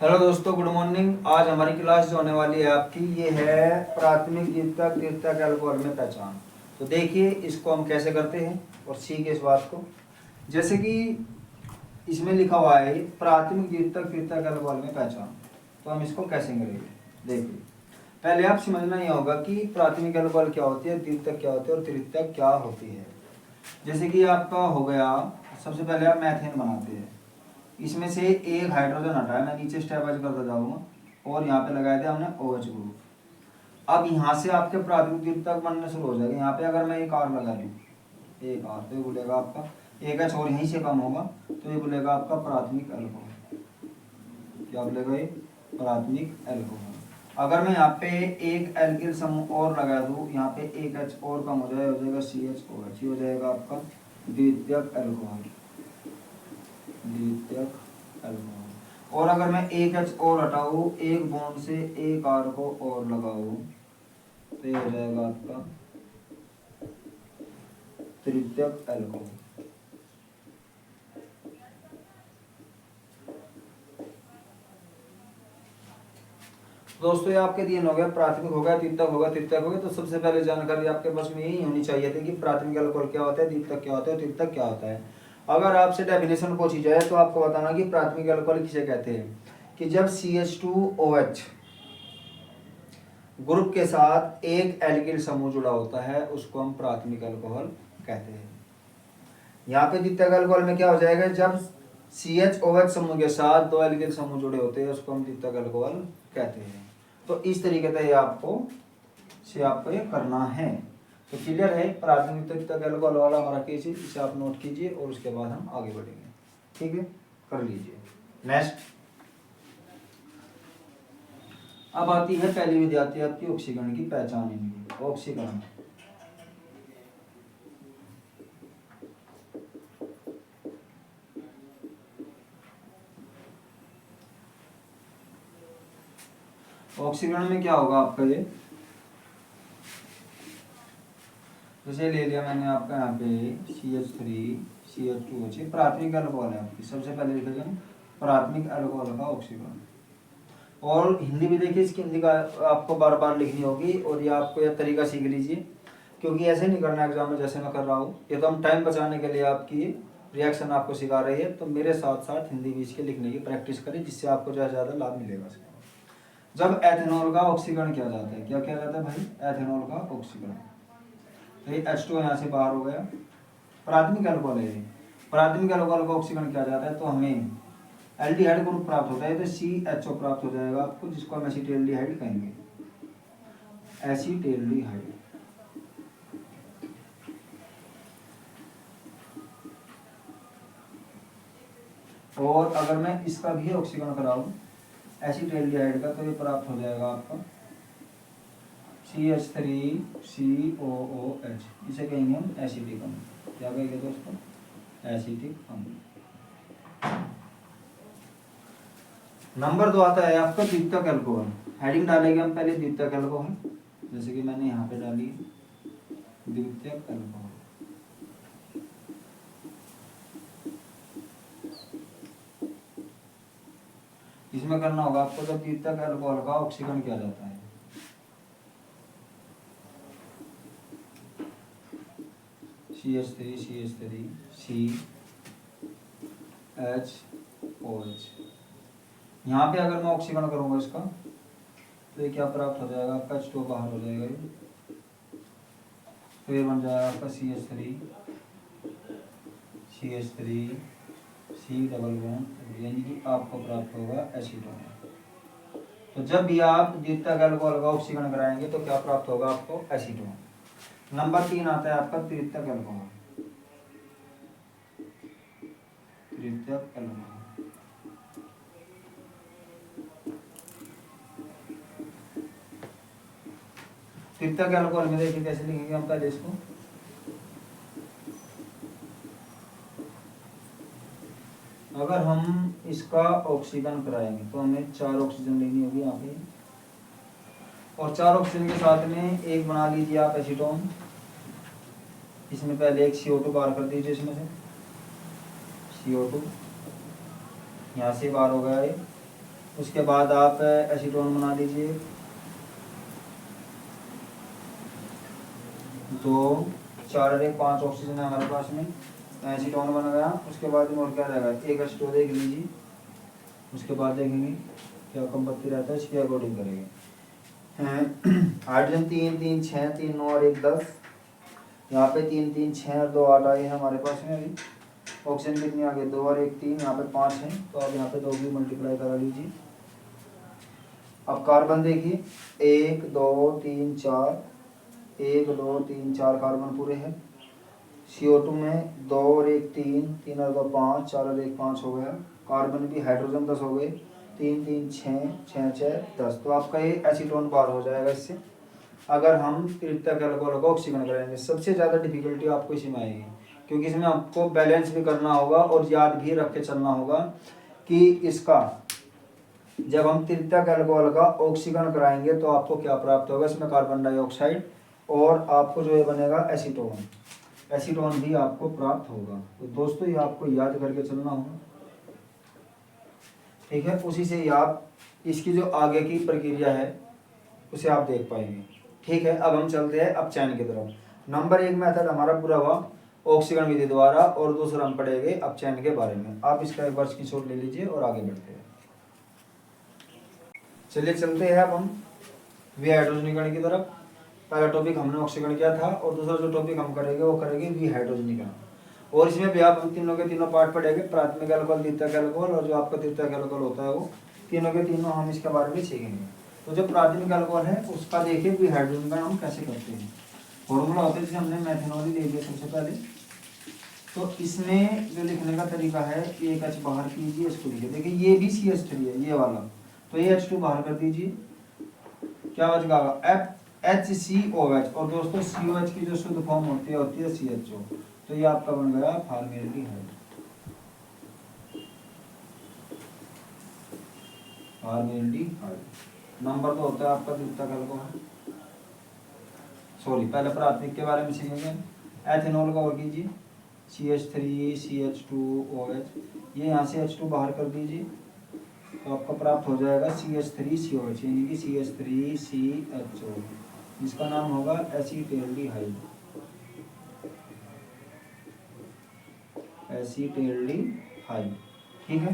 Hello दोस्तों, good morning. आज हमारी क्लास जो होने वाली है आपकी, ये है प्राथमिक द्वितीयक तृतीयक एल्कोहल में पहचान। तो देखिए इसको हम कैसे करते हैं और सीखे इस बात को। जैसे कि इसमें लिखा हुआ है प्राथमिक द्वितीयक तृतीयक एल्कोहल में पहचान, तो हम इसको कैसे करेंगे। देखिए पहले आप समझना ही होगा कि प्राथमिक एल्कोहल क्या होती है, द्वितीयक क्या होती है और तृतीयक क्या होती है। जैसे कि आपका हो गया, सबसे पहले आप मैथेन बनाते हैं। इसमें से एक हाइड्रोजन हटाया, मैं नीचे स्टेप वाइज करता जाऊंगा और यहाँ पे लगाया दिया हमने OH ग्रुप। अब यहाँ से आपके प्राथमिक द्वितीयक बनने शुरू हो जाएगा। यहाँ पे अगर मैं एक R लगा लूँ, एक R, तो ये बोलेगा आपका एक H और यहीं से कम होगा तो ये बोलेगा आपका प्राथमिक अल्कोहल। क्या बोलेगा? ये प्राथमिक अल्कोहल। अगर मैं यहाँ पे एक एल्किल समूह और लगा दूँ, यहाँ पे एक H और कम हो जाएगा CHOH, ये हो जाएगा आपका द्वितीयक अल्कोहल, द्वितीयक अल्कोहल। और अगर मैं एक H और हटाऊँ, एक बॉन्ड से एक R को और लगाऊँ, तो ये हो जाएगा आपका तृतीयक अल्कोहल। दोस्तों ये आपके तीन हो गया, प्राथमिक हो गया, द्वितीयक हो गया, तृतीयक हो गया। तो सबसे पहले जानकारी आपके पास में यही होनी चाहिए थी कि प्राथमिक अल्कोहल क्या होता है, द्वितीयक क्या होता है, तृतीयक क्या होता है। अगर आपसे डेफिनेशन पूछी जाए तो आपको बताना कि प्राथमिक अल्कोहल किसे कहते हैं, कि जब CH2OH ग्रुप के साथ एक एल्किल समूह जुड़ा होता है उसको हम प्राथमिक अल्कोहल कहते हैं। यहाँ पे द्वितीयक अल्कोहल में क्या हो जाएगा, जब CHOH समूह के साथ दो एल्किल समूह जुड़े होते हैं उसको हम द्वितीयक अल्कोहल कहते हैं। तो इस तरीके से आपको ये करना है। तो क्लियर है, प्राथमिक द्वितीयक अल्कोहल वाला हमारा केस है, इसे आप नोट कीजिए और उसके बाद हम आगे बढ़ेंगे। ठीक है, कर लीजिए। नेक्स्ट अब आती है पहली विधि, आती है आपकी ऑक्सीकरण की पहचान। इनकी ऑक्सीकरण, ऑक्सीकरण में क्या होगा आपका, ये जैसे ले लिया मैंने आपका यहाँ पे CH3CH2OH प्राथमिक अल्कोहल है आपकी। सबसे पहले लिखेगा प्राथमिक अल्कोहल का ऑक्सीकरण। और हिंदी भी देखिए, इसकी हिंदी का आपको बार बार लिखनी होगी और ये आपको यह तरीका सीख लीजिए, क्योंकि ऐसे नहीं करना एग्जाम में जैसे मैं कर रहा हूँ। ये तो हम टाइम बचाने के लिए आपकी रिएक्शन आपको सिखा रही है, तो मेरे साथ साथ हिंदी भी इसके लिखने की प्रैक्टिस करें, जिससे आपको ज़्यादा लाभ मिलेगा। जब एथेनॉल का ऑक्सीकरण किया जाता है, क्या किया जाता है भाई, एथेनॉल का ऑक्सीकरण। तो ये H2 यहाँ से बाहर हो गया, प्राथमिक अल्कोहल है। प्राथमिक अल्कोहल का ऑक्सीकरण किया जाता है तो हमें एल्डिहाइड ग्रुप प्राप्त होता है, तो CHO प्राप्त हो जाएगा आपको, जिसको हम एसिटेल्डिहाइड कहेंगे, एसिटेल्डिहाइड। और अगर मैं इसका भी ऑक्सीकरण कराऊं एसिटेल्डिहाइड का, तो ये प्राप्त हो जाएगा आपका CH3COOH, इसे कहेंगे हम एसिटिक अम्ल। क्या कहेंगे दोस्तों, एसिटिक अम्ल। नंबर 2 आता है आपका द्वितीयक अल्कोहल। हेडिंग डालेंगे हम पहले द्वितीयक अल्कोहल, जैसे कि मैंने यहाँ पे डाली द्वितीयक अल्कोहल। इसमें करना होगा आपको, जब द्वितीयक अल्कोहल का ऑक्सीकरण किया जाता है, CH3CH3CHOH, यहाँ पे अगर मैं ऑक्सीकरण करूंगा इसका, तो ये क्या प्राप्त हो जाएगा आपका, H2 बाहर हो जाएगा ये, तो ये बन जाएगा आपका CH3 डबल बॉन्ड, यानी कि आपको प्राप्त होगा एसीटोन। तो जब भी आप द्वितीयक अल्कोहल का ऑक्सीकरण कराएंगे तो क्या प्राप्त होगा आपको, एसीटोन। नंबर 3 आता है आपका तृतीयक अल्कोहल, तृतीयक अल्कोहल। तृतीयक अल्कोहल में देखिए कैसे लिखेंगे हम पहले इसको, अगर हम इसका ऑक्सीकरण कराएंगे तो हमें 4 ऑक्सीजन लेनी होगी यहाँ पे, और 4 ऑक्सीजन के साथ में एक बना लीजिए आप एसीटोन। इसमें पहले एक CO2 बाहर कर दीजिए, इसमें से CO2 यहाँ से बाहर हो गया है, उसके बाद आप एसीटोन बना लीजिए, 2 4 और 1 5 ऑक्सीजन है हमारे पास में, एसीटोन बन गया। उसके बाद में और क्या रहेगा, एक H2O देख लीजिए। उसके बाद देखेंगे क्या कंपत्ति रहता है, इसके अकॉर्डिंग करेंगे। हाइड्रोजन 3 3 6 3 9 और 1 10, यहाँ पे 3 3 6 और 2 8 आए हैं हमारे पास में। अभी ऑक्सीजन कितनी आ गई, 2 और 1 3, यहाँ पे 5 है, तो आप यहाँ पे 2 भी मल्टीप्लाई करा लीजिए। अब कार्बन देखिए, 1 2 3 4, 1 2 3 4 कार्बन पूरे हैं। CO2 में 2 और 1 3, 3 और 2 5, 4 और 1 5 हो गया। कार्बन भी हाइड्रोजन 10 हो गए, 3 3 6 6 6 10, तो आपका ये एसीटोन बार हो जाएगा इससे। अगर हम तृतीयक अल्कोहल को ऑक्सीकरण करेंगे, सबसे ज़्यादा डिफिकल्टी आपको इसी में आएगी, क्योंकि इसमें आपको बैलेंस भी करना होगा और याद भी रख के चलना होगा कि इसका जब हम तृतीयक अल्कोहल का ऑक्सीकरण कराएंगे तो आपको क्या प्राप्त होगा, इसमें कार्बन डाइऑक्साइड और आपको जो ये बनेगा एसीटोन, एसीटोन भी आपको प्राप्त होगा। तो दोस्तों ये आपको याद करके चलना होगा, ठीक है। उसी से आप इसकी जो आगे की प्रक्रिया है उसे आप देख पाएंगे, ठीक है। अब हम चलते हैं अब चयन की तरफ। नंबर 1 मेथड हमारा पूरा हुआ ऑक्सीकरण विधि द्वारा, और दूसरा हम पढ़ेंगे अब चयन के बारे में। आप इसका एक बार स्क्रीनशॉट ले लीजिए और आगे बढ़ते हैं। चलिए चलते हैं अब हम विहाइड्रोजनीकरण की तरफ। पहला टॉपिक हमने ऑक्सीकरण किया था, और दूसरा जो टॉपिक हम करेंगे वो करेंगे विहाइड्रोजनीकरण। और इसमें भी आप हम तीनों के तीनों पार्ट पढ़ेंगे, प्राथमिक अल्कोहल, द्वितीयक अल्कोहल और जो आपका तृतीयक अल्कोहल होता है, वो तीनों के तीनों हम इसके बारे में सीखेंगे। तो जो प्राथमिक अल्कोहल है उसका देखिए विहाइड्रोजनीकरण हम कैसे करते हैं। फॉर्मूला होता है, जैसे हमने मेथनॉल ले लिया सबसे पहले, तो इसमें जो लिखने का तरीका है, एक H बाहर कीजिए, इसको लिखिए। देखिए ये भी CH3 है ये वाला, तो ये H2 बाहर कर दीजिए, क्या बच गया HCOH। और दोस्तों COH की जो शुद्ध फॉर्म होती है CHO, तो ये आपका बन गया फॉर्मेल्डिहाइड। फॉर्मेल्डिहाइड नंबर 2 होता है आपका द्वितीयक अल्कोहल। सॉरी, पहले प्राथमिक के बारे में सीखेंगे। एथेनॉल का और कीजिए, CH3 CH2OH, ये यहाँ से H2 बाहर कर दीजिए, तो आपका प्राप्त हो जाएगा CH3COH, यानी कि CH3CHO, जिसका नाम होगा एसीटेल्डिहाइड। एसीटेल्डिहाइड, ठीक है।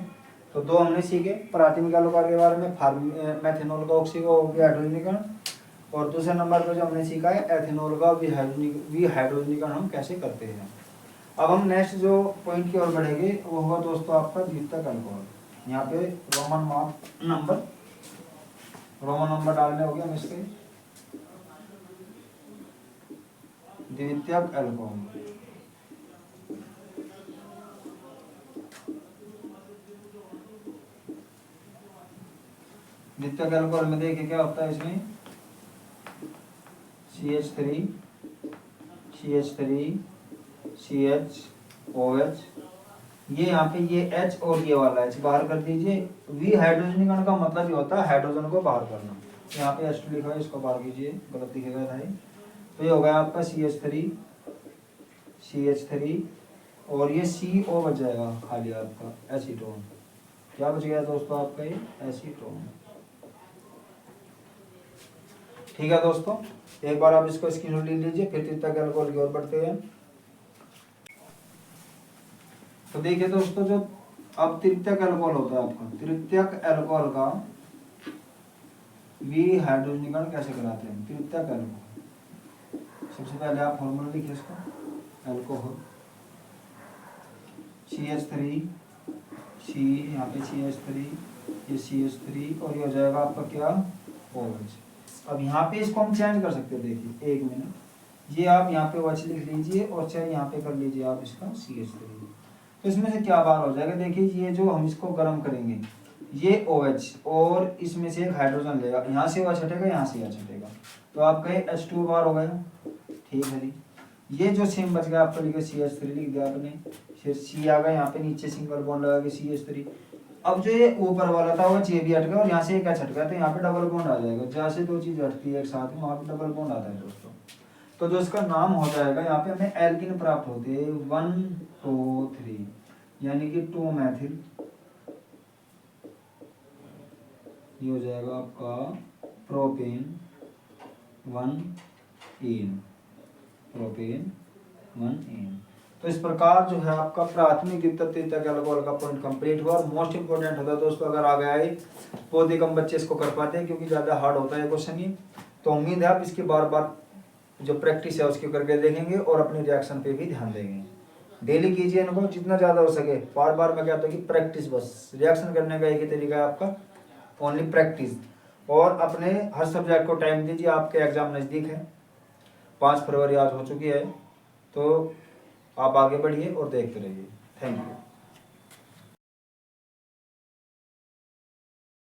तो 2 हमने सीखे प्राथमिक अल्कोहल के बारे में, मेथेनॉल का विहाइड्रोजनीकरण, और दूसरे नंबर पर जो हमने सीखा है एथेनॉल का विहाइड्रोजनीकरण हम कैसे करते हैं। अब हम नेक्स्ट जो पॉइंट की ओर बढ़ेंगे वो होगा दोस्तों आपका द्वितीयक अल्कोहल। यहाँ पे रोमन नंबर डालने होंगे हम इसके। द्वितीयक अल्कोहल, द्वितीयक अल्कोहल में देखिए क्या होता है, इसमें CH3 CHOH, ये यहाँ पे ये H और ये वाला H बाहर कर दीजिए। विहाइड्रोजनीकरण का मतलब ये होता है हाइड्रोजन को बाहर करना। यहाँ पे H2 लिखा है, इसको बाहर कीजिए, गलत दिखेगा था। तो ये हो गया आपका CH3 और ये CO बच जाएगा खाली आपका एसीटोन। क्या बच गया दोस्तों आपका ये एसीटोन, ठीक है दोस्तों। एक बार आप इसको स्क्रीनशॉट ले लीजिए, फिर तृतीयक अल्कोहल की ओर बढ़ते हैं। तो देखिए दोस्तों, जो अब तृतीयक अल्कोहल होता है आपका, तृतीयक अल्कोहल का विहाइड्रोजनीकरण कैसे कराते हैं। तृतीयक अल्कोहल, सबसे पहले आप फॉर्मूला लिखिए इसका, अल्कोहल CH3 यहाँ पे CH3, ये CH3 और ये हो जाएगा आपका क्या OH। अब यहाँ पे इसको हम चेंज कर सकते हैं, देखिए 1 मिनट, ये आप यहाँ पे OH लिख लीजिए और चाहे यहाँ पे कर लीजिए आप इसका CH3। तो इसमें से क्या बाहर हो जाएगा, देखिए ये जो हम इसको गर्म करेंगे, ये OH और इसमें से एक हाइड्रोजन लेगा, यहाँ से OH हटेगा, यहाँ से OH हटेगा, तो आपका H2 बाहर हो गया, ठीक है जी। ये जो सेम बच गया आपका, लिखा CH3 लिख दिया आपने, फिर C आ गया, यहाँ पे नीचे सिंगल बॉन्ड लगा के CH3। अब जो ये ऊपर वाला था वो ये भी हट गया और यहाँ से एक H हट गया, तो यहाँ पे डबल बॉन्ड आ जाएगा। जहाँ से 2 चीज हटती है एक साथ में, वहाँ पे डबल बॉन्ड आता है दोस्तों। तो जो इसका नाम हो जाएगा, यहाँ पे हमें एल्किन प्राप्त होते हैं 1 2 3, यानी कि 2 मैथिल ये हो जाएगा आपका प्रोपेन 1 प्रोपेन 1 तो इस प्रकार जो है आपका प्राथमिक द्वितीयक तृतीयक अल्कोहल का पॉइंट कंप्लीट हुआ। और मोस्ट इंपोर्टेंट होता है दोस्तों, अगर आ गया है बहुत ही कम बच्चे इसको कर पाते हैं क्योंकि ज़्यादा हार्ड होता है क्वेश्चन ये। तो उम्मीद है आप इसकी बार बार जो प्रैक्टिस है उसकी करके देखेंगे और अपने रिएक्शन पे भी ध्यान देंगे। डेली कीजिए इनको जितना ज़्यादा हो सके। बार बार मैं कहता हूँ कि प्रैक्टिस, बस रिएक्शन करने का एक ही तरीका है आपका, ओनली प्रैक्टिस। और अपने हर सब्जेक्ट को टाइम दीजिए, आपके एग्ज़ाम नज़दीक है, 5 फरवरी आज हो चुकी है। तो आप आगे बढ़िए और देखते रहिए। Thank you.